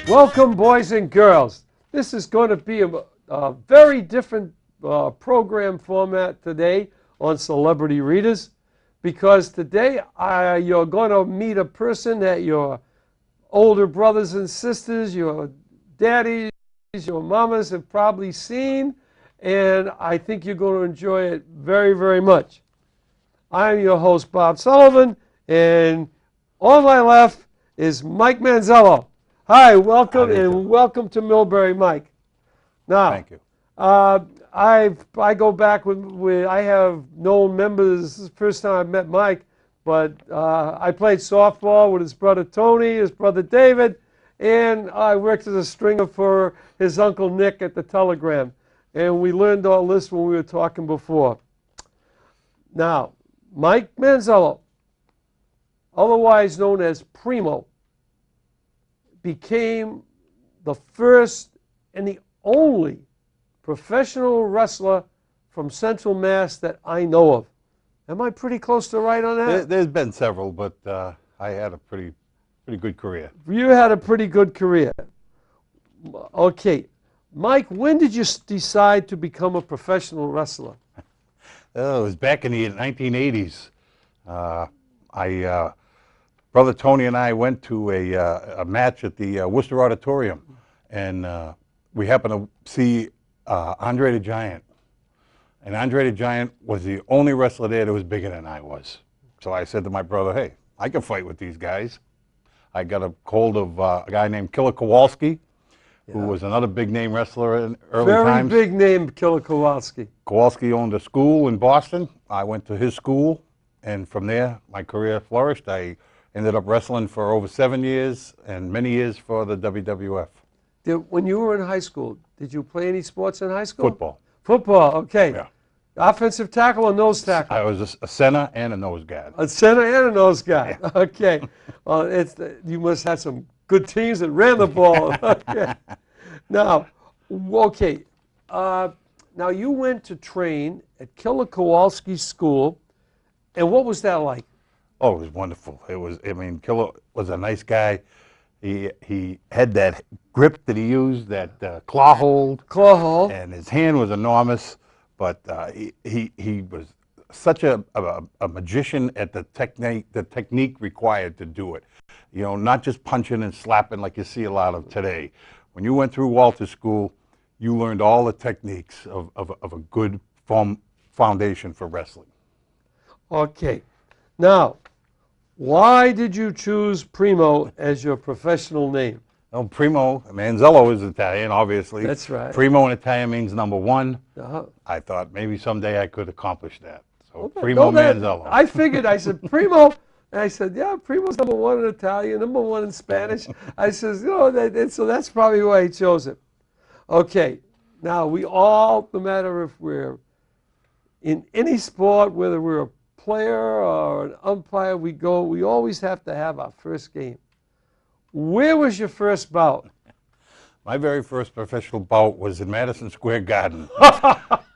Welcome, boys and girls. This is going to be a very different program format today on Celebrity Readers, because today you're going to meet a person that your older brothers and sisters, your daddies, your mamas have probably seen, and I think you're going to enjoy it very, very much. I'm your host, Bob Sullivan, and on my left is Mike Manzello. Hi, welcome, and welcome to Millbury, Mike. Now, thank you. I go back with I have known members. This is the first time I met Mike, but I played softball with his brother Tony, his brother David, and I worked as a stringer for his uncle Nick at the Telegram. And we learned all this when we were talking before. Now, Mike Manzello, otherwise known as Primo, became the first and the only professional wrestler from Central Mass that I know of. Am I pretty close to right on that? There's been several, but I had a pretty good career. You had a pretty good career. Okay. Mike, when did you decide to become a professional wrestler? It was back in the 1980s. Brother Tony and I went to a match at the Worcester Auditorium, and we happened to see Andre the Giant. And Andre the Giant was the only wrestler there that was bigger than I was. So I said to my brother, hey, I can fight with these guys. I got a hold of a guy named Killer Kowalski, who was another big-name wrestler in early times. Very big name, Killer Kowalski. Kowalski owned a school in Boston. I went to his school, and from there, my career flourished. I ended up wrestling for over 7 years, and many years for the WWF. When you were in high school, did you play any sports in high school? Football. Football, okay. Yeah. Offensive tackle or nose tackle? I was a center and a nose guard. A center and a nose guard. Yeah. Okay. Well, you must have some good teams that ran the ball. Okay. Now, okay. Now you went to train at Killer Kowalski's school, and what was that like? Oh, it was wonderful. It was. I mean, Killer was a nice guy. He had that grip that he used, that claw hold. Claw hold. And his hand was enormous, but he was such a magician at the technique required to do it. You know, not just punching and slapping like you see a lot of today. When you went through Walter School, you learned all the techniques of a good foundation for wrestling. Okay. Now, why did you choose Primo as your professional name? Well, Primo Manzello is Italian, obviously. That's right. Primo in Italian means number one. Uh-huh. I thought maybe someday I could accomplish that. So Okay. Primo Manzello. I figured, I said, Primo. And I said, yeah, Primo's number one in Italian, number one in Spanish. I says, you know, so that's probably why he chose it. Okay. Now, we all, no matter if we're in any sport, whether we're a player or an umpire, we always have to have our first game. Where was your first bout? My very first professional bout was in Madison Square Garden.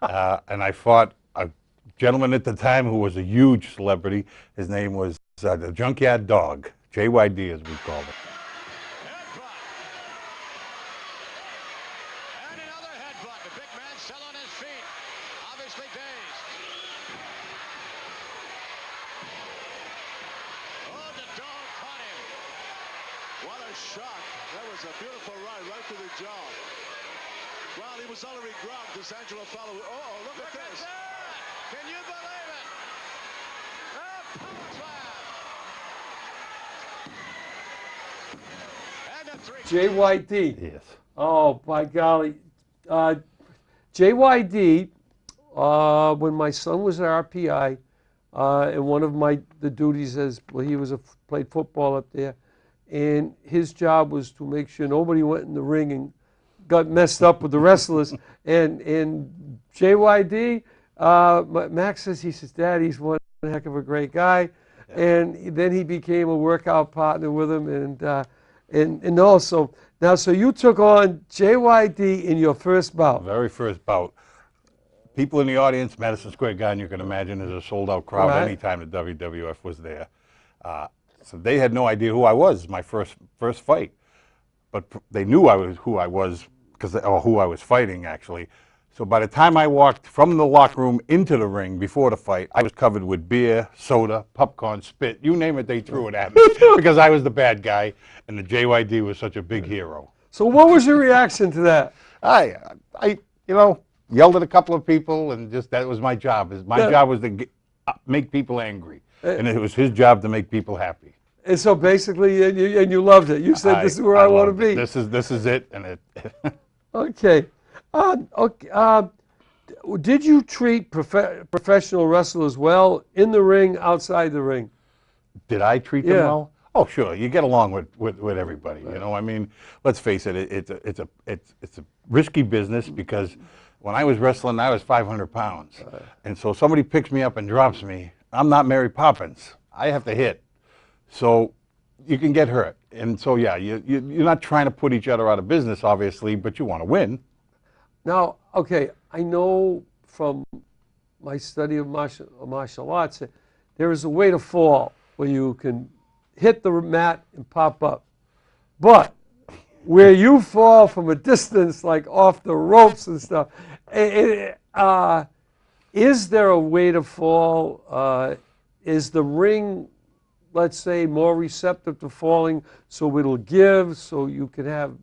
And I fought a gentleman at the time who was a huge celebrity. His name was the Junkyard Dog, JYD as we called it. And another headbutt. The big man still on his feet, obviously dazed. Oh, the dog caught him. What a shot. That was a beautiful right to the jaw. Well, he was already grounded. This Angelo fellow. Oh, look at this. Can you believe it? A power slam. And a three. JYD. Yes. Oh, by golly. JYD, when my son was at RPI, and one of the duties as, well, he played football up there, and his job was to make sure nobody went in the ring and got messed up with the wrestlers. And JYD, Max says, he says, Dad, he's one heck of a great guy. Yeah. And then he became a workout partner with him, and also, now, so you took on JYD in your first bout. Very first bout. People in the audience, Madison Square Garden, you can imagine, is a sold-out crowd anytime the WWF was there. So they had no idea who I was, my first fight. but they knew who I was, or who I was fighting, actually. So by the time I walked from the locker room into the ring before the fight, I was covered with beer, soda, popcorn, spit, you name it, they threw it at me because I was the bad guy, and the JYD was such a big hero. So what was your reaction to that? I, yelled at a couple of people, and just that was my job. My job was to make people angry, and it was his job to make people happy. And so basically, and you loved it. You said, "This is where I want to be." This is it, and it. Okay. Did you treat professional wrestlers well in the ring, outside the ring? Did I treat them well? Oh, sure. You get along with everybody. Right. You know, I mean, let's face it. It's a risky business because when I was wrestling, I was 500 pounds, and so somebody picks me up and drops me. I'm not Mary Poppins. I have to hit, so you can get hurt. And so yeah, you're not trying to put each other out of business, obviously, but you want to win. Now, okay, I know from my study of martial arts, there is a way to fall where you can hit the mat and pop up. But where you fall from a distance, like off the ropes and stuff, is there a way to fall? Is the ring, let's say, more receptive to falling, so it'll give, so you can have...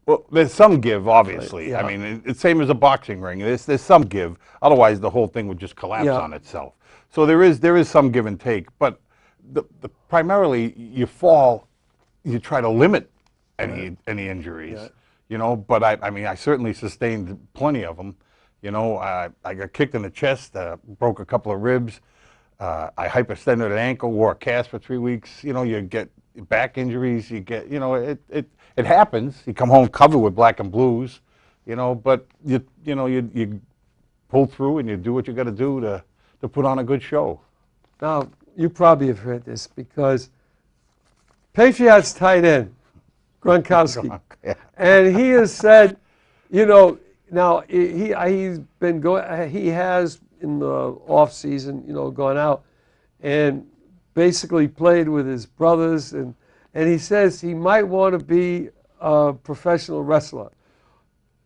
Well, there's some give, obviously. Right, yeah. I mean, it's same as a boxing ring. There's some give. Otherwise, the whole thing would just collapse on itself. So there is some give and take. But primarily, you fall, you try to limit any injuries. You know, but I mean, I certainly sustained plenty of them. You know, I got kicked in the chest, broke a couple of ribs. I hyperextended an ankle, wore a cast for 3 weeks. You know, you get back injuries. You get, you know, it happens. You come home covered with black and blues, you know, but you pull through and you do what you got to do to put on a good show. Now, you probably have heard this because Patriots tight end, Gronkowski, and he has said, you know, now he's been going, he has in the off season, you know, gone out and basically played with his brothers, and he says he might want to be a professional wrestler.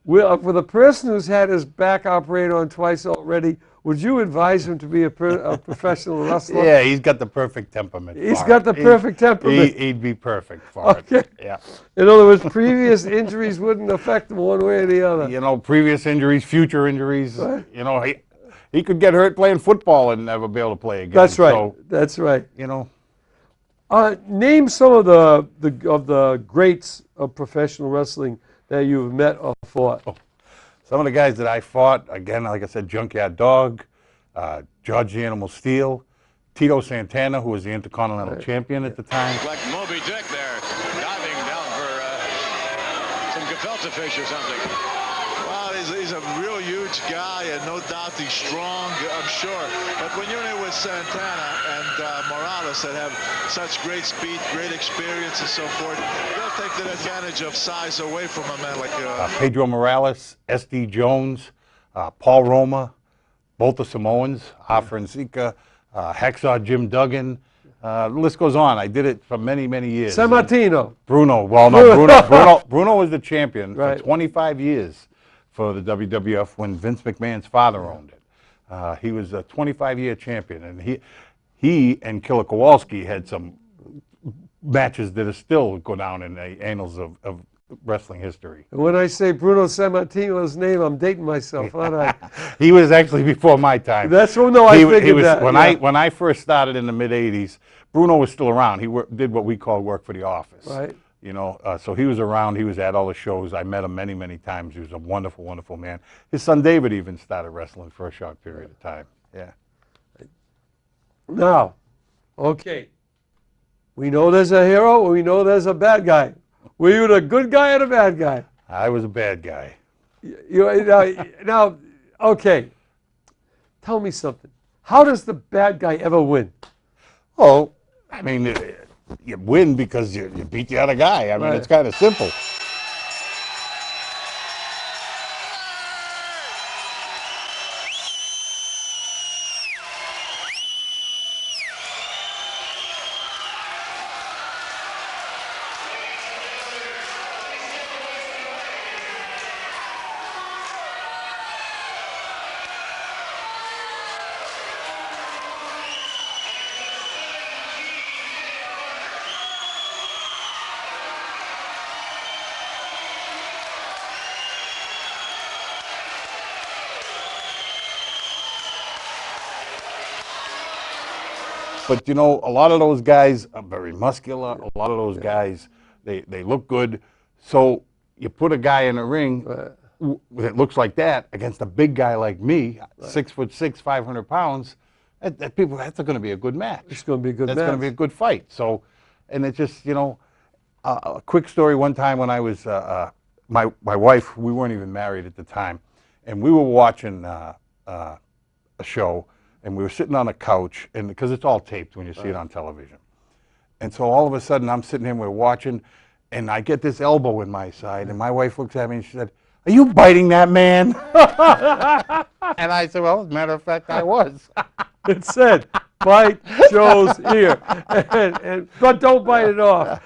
For the person who's had his back operated on twice already, would you advise him to be a professional wrestler? Yeah, he's got the perfect temperament. He's got the perfect temperament. He'd be perfect for it. Yeah. In other words, previous injuries wouldn't affect him one way or the other. You know, previous injuries, future injuries. Right. You know, he could get hurt playing football and never be able to play again. That's right. So, that's right. You know. Name some of the greats of professional wrestling that you've met or fought. Oh, some of the guys that I fought, again, like I said, Junkyard Dog, George the Animal Steel, Tito Santana, who was the Intercontinental Champion at the time. Like Moby Dick there, diving down for some gefilte fish or something. Well, he's a real huge guy, and no doubt he's strong, I'm sure. But when you're in with Santana and Morales that have such great speed, great experience and so forth, they'll take that advantage of size away from a man like... Pedro Morales, S.D. Jones, Paul Roma, both the Samoans, Afra and Sika, Hacksaw Jim Duggan. The list goes on. I did it for many, many years. Sammartino. Bruno. Well, no, Bruno was the champion for 25 years for the WWF when Vince McMahon's father owned it. He was a 25-year champion, and he and Killer Kowalski had some matches that are still go down in the annals of wrestling history. When I say Bruno Sammartino's name, I'm dating myself, aren't I? He was actually before my time. That's what, no, I figured that. When I first started in the mid-'80s, Bruno was still around. He did what we call work for the office. Right. You know, so he was around. He was at all the shows. I met him many, many times. He was a wonderful, wonderful man. His son David even started wrestling for a short period of time. Yeah. Now, okay, we know there's a hero, we know there's a bad guy. Were you the good guy or the bad guy? I was a bad guy. Now, okay, tell me something. How does the bad guy ever win? Oh, I mean, you win because you beat the other guy. I mean, it's kind of simple. But you know, a lot of those guys are very muscular. A lot of those guys, they look good. So you put a guy in a ring that looks like that against a big guy like me, 6'6", 500 pounds. That's going to be a good match. It's going to be a good match. That's going to be a good fight. So, and it just, you know, a quick story. One time when I was my wife, we weren't even married at the time, and we were watching a show, and we were sitting on a couch, and because it's all taped when you see it on television, and so all of a sudden I'm sitting here, we're watching, and I get this elbow in my side, and my wife looks at me and she said, "Are you biting that man?" And I said, "Well, as a matter of fact, I was." It said, "Bite Joe's ear," but don't bite it off.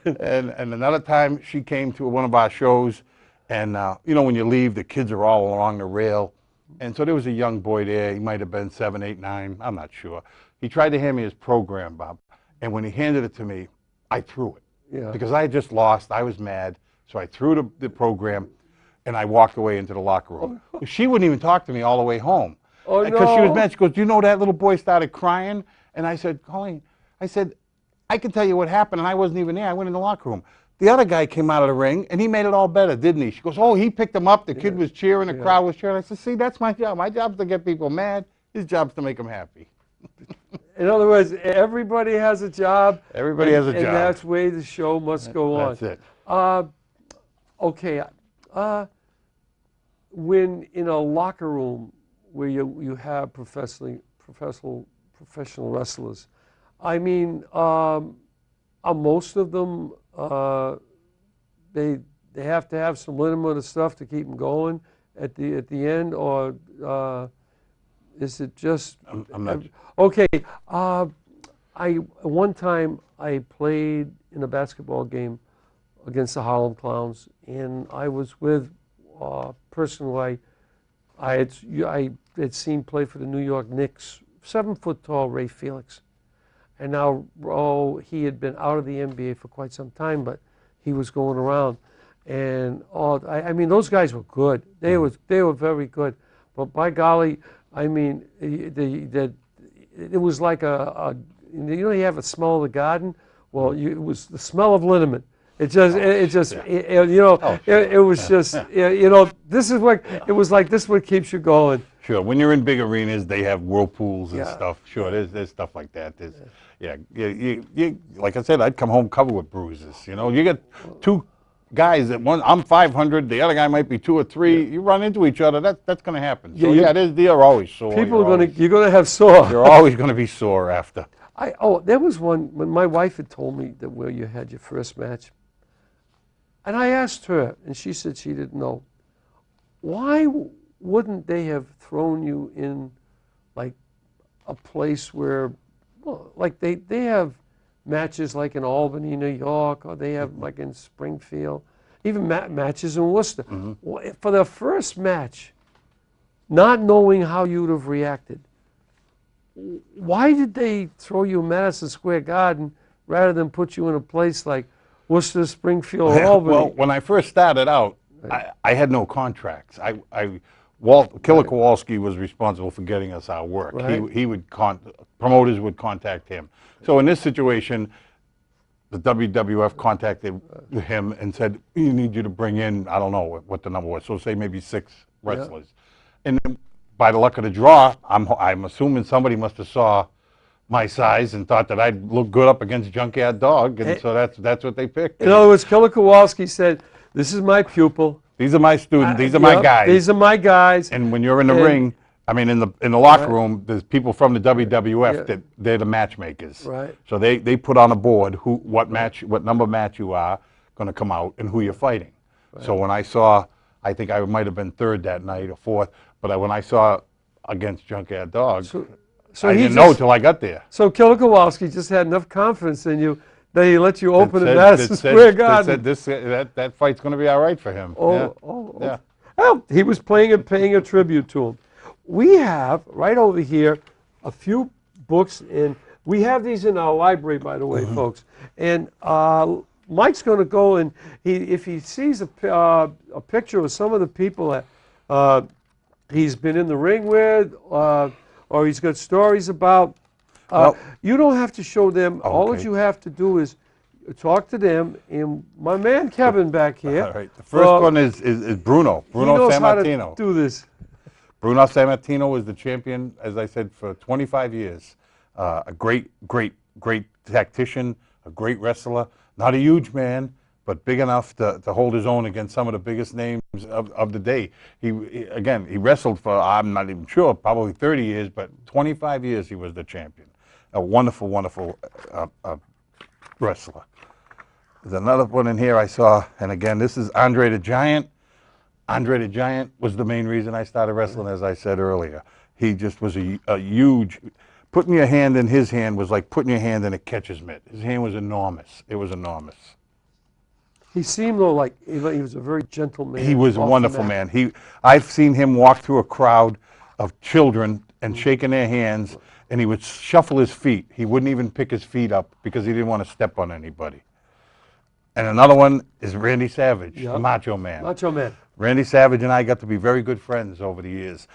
And another time, she came to one of our shows, and you know, when you leave, the kids are all along the rail, and so there was a young boy there. He might have been 7, 8, 9. I'm not sure. He tried to hand me his program, Bob, and when he handed it to me, I threw it. Yeah. Because I had just lost. I was mad, so I threw the program, and I walked away into the locker room. She wouldn't even talk to me all the way home. Oh, Because she was no. mad. She goes, "Do you know that little boy started crying?" And I said, "Colleen," I said, "I can tell you what happened, and I wasn't even there. I went in the locker room. The other guy came out of the ring, and he made it all better, didn't he?" She goes, "Oh, he picked him up. The kid was cheering. The crowd was cheering." I said, "See, that's my job. My job's to get people mad. His job's to make them happy." In other words, everybody has a job. Everybody has a and job. that's the way the show must go on. That's it. Okay. When in a locker room where you have professional wrestlers, I mean, are most of them they have to have some limit of stuff to keep them going at the end, or is it just? I'm not. Okay. One time I played in a basketball game against the Harlem Clowns, and I was with a person who I had seen play for the New York Knicks, 7-foot-tall Ray Felix. And now, he had been out of the NBA for quite some time, but he was going around. And I mean, those guys were good. They were very good. But by golly, I mean, it was like you have a smell of the garden. Well, it was the smell of liniment. It was just, this is what, it was like, this is what keeps you going. Sure. When you're in big arenas, they have whirlpools and stuff. Sure, there's stuff like that. Like I said, I'd come home covered with bruises. You know, you get two guys that I'm 500, the other guy might be 2 or 3. You run into each other, that's going to happen. So they're always sore. You're going to have sore. You're always going to be sore after. There was one when my wife had told me that where you had your first match. And I asked her, and she said she didn't know. Why wouldn't they have thrown you in, like, a place where, well, like they have matches like in Albany, New York, or they have like in Springfield, even matches in Worcester. Mm-hmm. For the first match, not knowing how you would have reacted, why did they throw you in Madison Square Garden rather than put you in a place like Worcester, Springfield, or Albany? Well, when I first started out, I had no contracts. Killer Kowalski was responsible for getting us our work. Right. He would promoters would contact him. So in this situation, the WWF contacted him and said, "We need you to bring in," I don't know what the number was, so say maybe 6 wrestlers. Yeah. And then by the luck of the draw, I'm assuming somebody must have saw my size and thought that I'd look good up against Junkyard Dog, and so that's what they picked. In other words, Killer Kowalski said, "This is my pupil. These are my students. These are my guys. These are my guys." And when you're in the ring, I mean, in the locker room, there's people from the WWF that they're the matchmakers. Right. So they put on a board what number match you are going to come out and who you're fighting. Right. So when I saw, I think I might have been 3rd that night or 4th, but when I saw against Junkyard Dog, so I didn't know till I got there. So Killer Kowalski just had enough confidence in you that he let you open at Madison Square Garden. That fight's going to be all right for him. Yeah. Well, he was paying a tribute to him. We have, right over here, a few books, and we have these in our library, by the way, folks. And Mike's going to go, and if he sees a picture of some of the people that he's been in the ring with, or he's got stories about, Well- You don't have to show them. All that Okay. you have to do is talk to them. And my man Kevin back here. All right. The first one is Bruno. He Bruno knows how to Sammartino. do this. Bruno Sammartino was the champion, as I said, for 25 years. A great tactician, a great wrestler. Not a huge man, but big enough to hold his own against some of the biggest names of the day. He wrestled for, I'm not even sure, probably 30 years, but 25 years he was the champion. A wonderful, wonderful wrestler. There's another one in here I saw, and again, this is Andre the Giant. Andre the Giant was the main reason I started wrestling, as I said earlier. He just was a huge, putting your hand in his hand was like putting your hand in a catcher's mitt. His hand was enormous. It was enormous. He seemed though like he was a very gentle man. He was a off the wonderful mat. man. I've seen him walk through a crowd of children and shaking their hands, and he would shuffle his feet. He wouldn't even pick his feet up because he didn't want to step on anybody. And another one is Randy Savage, the Macho Man. Macho Man. Randy Savage and I got to be very good friends over the years.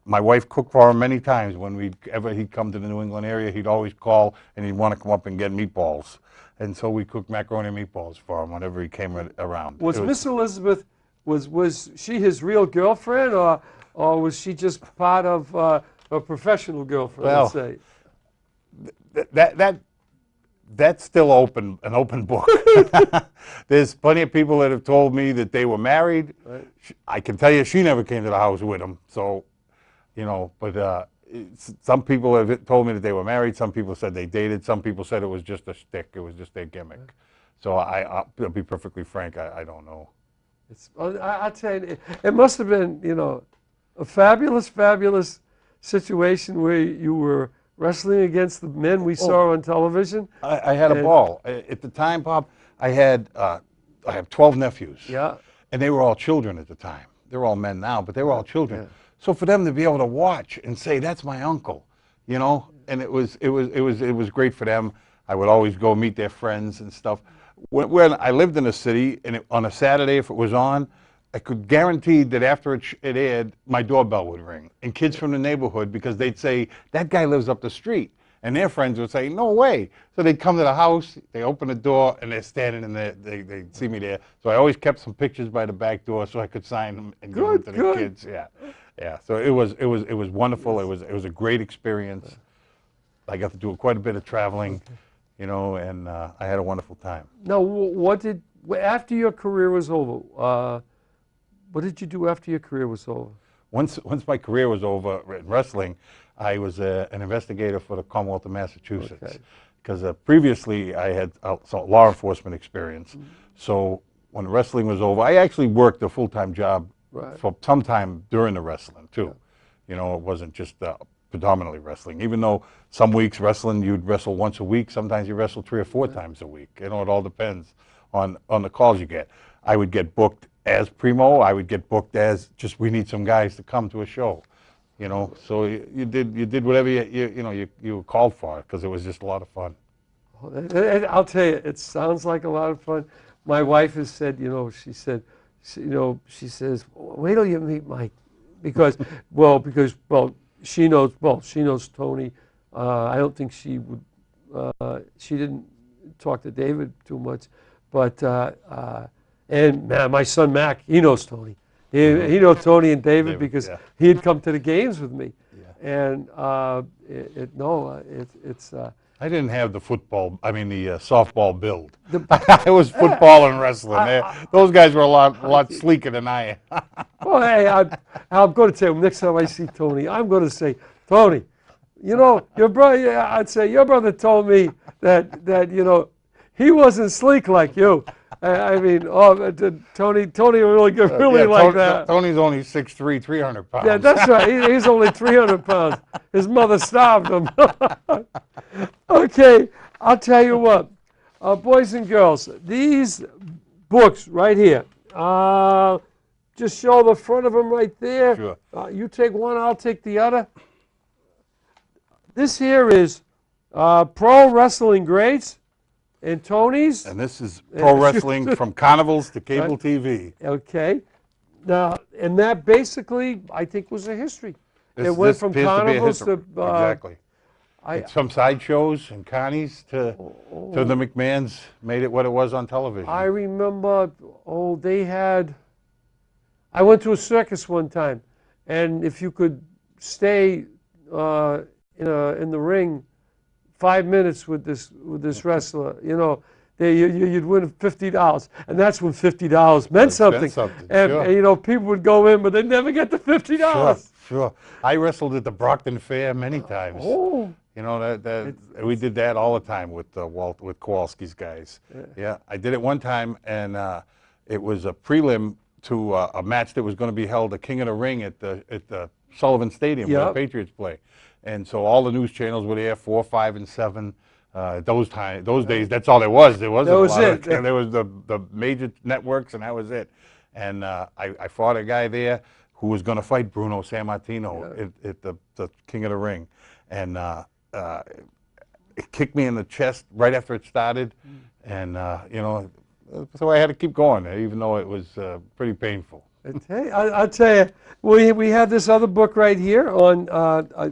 My wife cooked for him many times. When he'd come to the New England area, he'd always call and he'd want to come up and get meatballs. And so we cooked macaroni and meatballs for him whenever he came around. Was Miss Elizabeth, was she his real girlfriend, or was she just part of a professional girlfriend, Well, let's say? That's still an open book. There's plenty of people that have told me that they were married. Right. I can tell you she never came to the house with him. So, but some people have told me that they were married. Some people said they dated. Some people said it was just a shtick. It was just their gimmick. So I'll be perfectly frank, I don't know. I'll tell you, it must have been, a fabulous, fabulous situation where you were wrestling against the men we saw on television. I had a ball. At the time, Bob, I have 12 nephews. Yeah. And they were all children at the time. They're all men now, but they were all children. Yeah. So for them to be able to watch and say, "That's my uncle," and it was great for them. I would always go meet their friends and stuff. When I lived in the city, and on a Saturday, if it was on, I could guarantee that after it aired, my doorbell would ring. And kids from the neighborhood, because they'd say, "That guy lives up the street." And their friends would say, "No way." So they'd come to the house, they open the door, and they're standing in there, they'd see me there. So I always kept some pictures by the back door so I could sign them and give them to the kids. Yeah. So it was wonderful. It was a great experience. I got to do quite a bit of traveling, and I had a wonderful time. Now, after your career was over, what did you do after your career was over? Once my career was over in wrestling, I was an investigator for the Commonwealth of Massachusetts. Because previously I had law enforcement experience. So when wrestling was over, I actually worked a full-time job for some time during the wrestling too. It wasn't just predominantly wrestling. Even though some weeks wrestling, you'd wrestle once a week. Sometimes you wrestle 3 or 4 times a week. It all depends on the calls you get. I would get booked as Primo. I would get booked as just, we need some guys to come to a show. So you did whatever you were called for, because it was just a lot of fun. I'll tell you, it sounds like a lot of fun. My wife has said, she says, "Wait till you meet Mike," because she knows Tony. I don't think she would. She didn't talk to David too much, but and my son Mac, he knows Tony. He knows Tony and David because he had come to the games with me, and it's. I didn't have the softball build. I was football and wrestling. Those guys were a lot sleeker than I am. Well, hey, I'm going to tell him next time I see Tony, I'm going to say, "Tony, your brother." I'd say your brother told me that he wasn't sleek like you. Tony really like that. Tony's only 6'3", 300 pounds. Yeah, that's right. He's only 300 pounds. His mother starved him. Okay, I'll tell you what, boys and girls, these books right here, just show the front of them right there. Sure. You take one, I'll take the other. This here is Pro Wrestling Greats and Tony's. And this is pro wrestling from carnivals to cable TV. Okay. Now, and that basically, I think, was a history. It went from carnivals to... Exactly. some sideshows and Connie's to the McMahons made it what it was on television. I remember, they had, I went to a circus one time, and if you could stay in the ring 5 minutes with this wrestler, you'd win $50, and that's when $50 meant something. And, sure. and people would go in, but they'd never get the $50. Sure. I wrestled at the Brockton Fair many times. Oh. We did that all the time with with Kowalski's guys. Yeah, I did it one time, and it was a prelim to a match that was going to be held, a King of the Ring at the Sullivan Stadium where the Patriots play. And so all the news channels were there, 4, 5, and 7. Those days, that's all there was. There wasn't a lot. There was the major networks, and that was it. And I fought a guy there who was going to fight Bruno Sammartino at the King of the Ring, and it kicked me in the chest right after it started, and so I had to keep going, even though it was pretty painful. I'll tell you, we have this other book right here on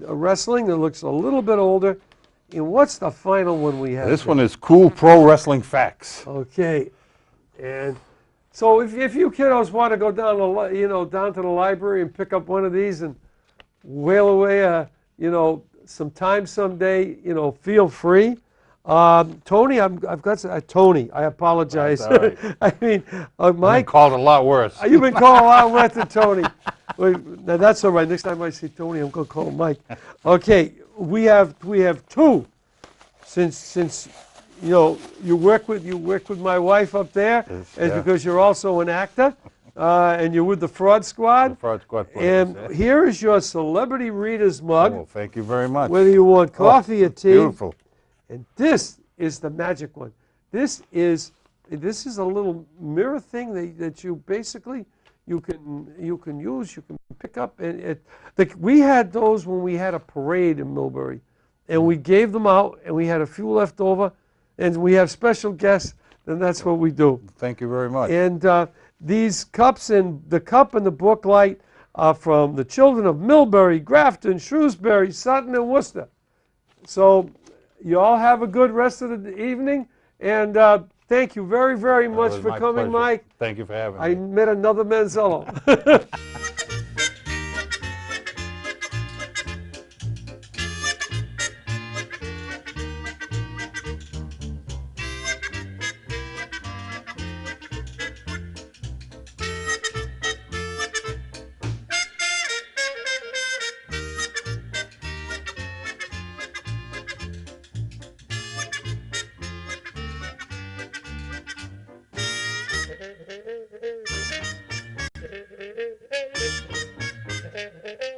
wrestling that looks a little bit older. And what's the final one we have? This one is Cool Pro Wrestling Facts. Okay, and so if you kiddos want to go down to the library and pick up one of these and whale away, some time someday, feel free. Tony, I've got Tony. I apologize. Right. I mean, Mike. I've been called a lot worse. You've been called a lot worse than Tony. Now that's all right. Next time I see Tony, I'm going to call him Mike. Okay, we have two. Since you work with my wife up there, and because you're also an actor, and you're with the Fraud Squad. The Fraud Squad players, and here is your Celebrity Readers mug. Oh, thank you very much. Whether you want coffee or tea. Beautiful. And this is the magic one. This is a little mirror thing that you basically you can use, you can pick up, and we had those when we had a parade in Millbury, and we gave them out, and we had a few left over, and we have special guests, and that's what we do. Thank you very much. And these cups and the cup and the book light are from the children of Millbury, Grafton, Shrewsbury, Sutton, and Worcester. So you all have a good rest of the evening, and thank you very, very much for coming, pleasure. Mike. Thank you for having me. I met another Manzello. Hey, hey, hey.